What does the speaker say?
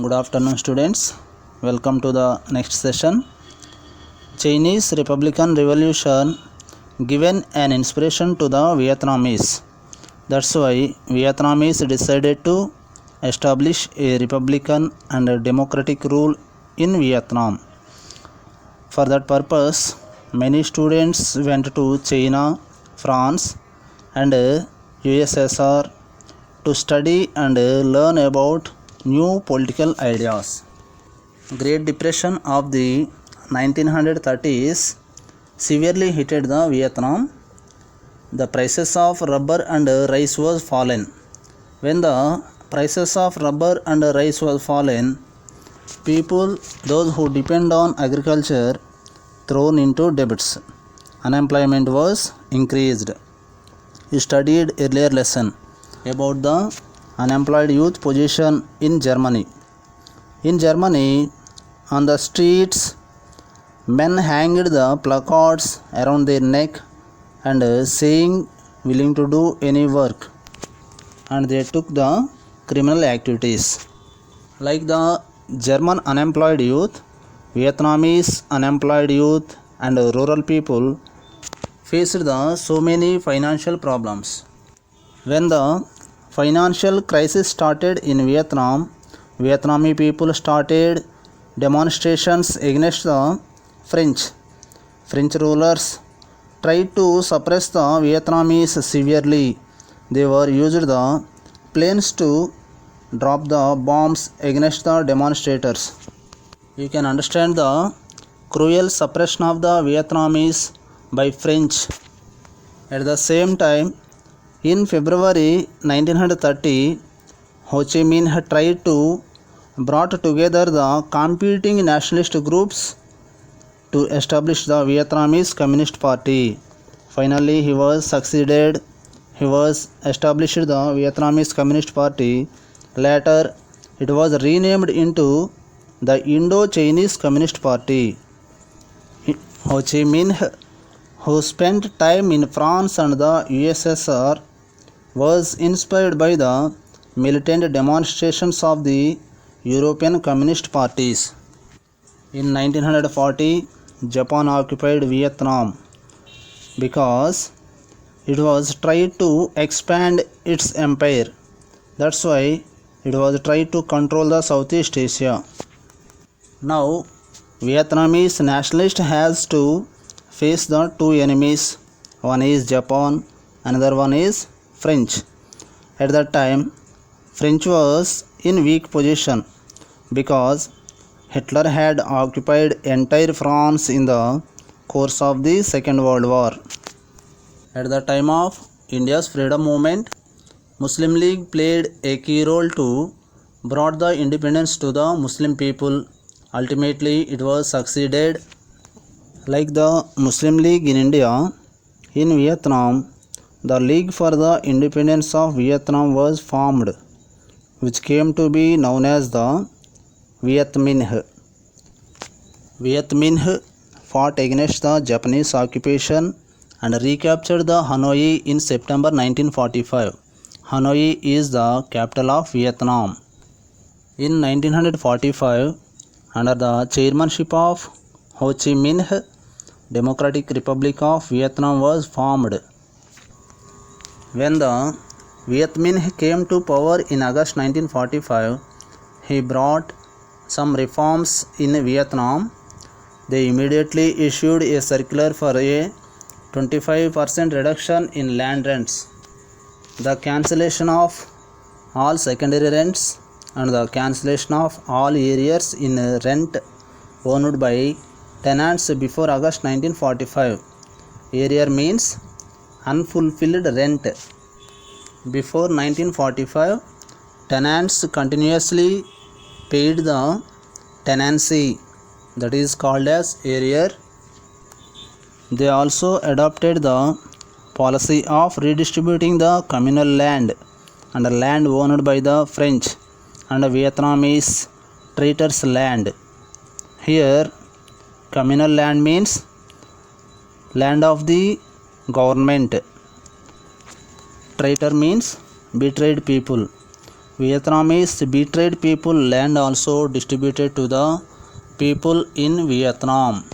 Good afternoon, students. Welcome to the next session. Chinese Republican Revolution given an inspiration to the Vietnamese. That's why Vietnamese decided to establish a republican and a democratic rule in Vietnam. For that purpose, many students went to China, France, and USSR to study and learn about new political ideas. Great Depression of the 1930s severely hit the Vietnam. The prices of rubber and rice was fallen. When the prices of rubber and rice was fallen, people, those who depend on agriculture, thrown into debts. Unemployment was increased. We studied earlier lesson about the unemployed youth position in Germany. In Germany, on the streets, men hanged the placards around their neck and saying willing to do any work, and they took the criminal activities. Like the German unemployed youth, Vietnamese unemployed youth and rural people faced so many financial problems. When the financial crisis started in Vietnam, Vietnamese people started demonstrations against the French. French rulers tried to suppress the Vietnamese severely. They were used the planes to drop the bombs against the demonstrators. You can understand the cruel suppression of the Vietnamese by French. At the same time, in February 1930, Ho Chi Minh had tried to brought together the competing nationalist groups to establish the Vietnamese Communist Party. Finally, he was succeeded. He was established the Vietnamese Communist Party. Later, it was renamed into the Indo-Chinese Communist Party. Ho Chi Minh, who spent time in France and the USSR, was inspired by the militant demonstrations of the European Communist parties. In 1940, Japan occupied Vietnam because it was tried to expand its empire. That's why it was tried to control the Southeast Asia. Now, Vietnamese nationalist has to face the two enemies. One is Japan, another one is French. At that time, French was in weak position because Hitler had occupied entire France in the course of the Second World War. At the time of India's freedom movement, Muslim League played a key role to brought the independence to the Muslim people. Ultimately, it was succeeded. Like the Muslim League in India, in Vietnam, the League for the Independence of Vietnam was formed, which came to be known as the Viet Minh. Viet Minh fought against the Japanese occupation and recaptured the Hanoi in September 1945. Hanoi is the capital of Vietnam. In 1945, under the chairmanship of Ho Chi Minh, Democratic Republic of Vietnam was formed. When the Viet Minh came to power in August 1945, he brought some reforms in Vietnam. They immediately issued a circular for a 25% reduction in land rents, the cancellation of all secondary rents, and the cancellation of all arrears in rent owned by tenants before August 1945. Arrear means unfulfilled rent. Before 1945, tenants continuously paid the tenancy, that is called as arrear. They also adopted the policy of redistributing the communal land and land owned by the French and Vietnamese traitors' land. Here, communal land means land of the government. Traitor means betrayed people. Vietnamese betrayed people land also distributed to the people in Vietnam.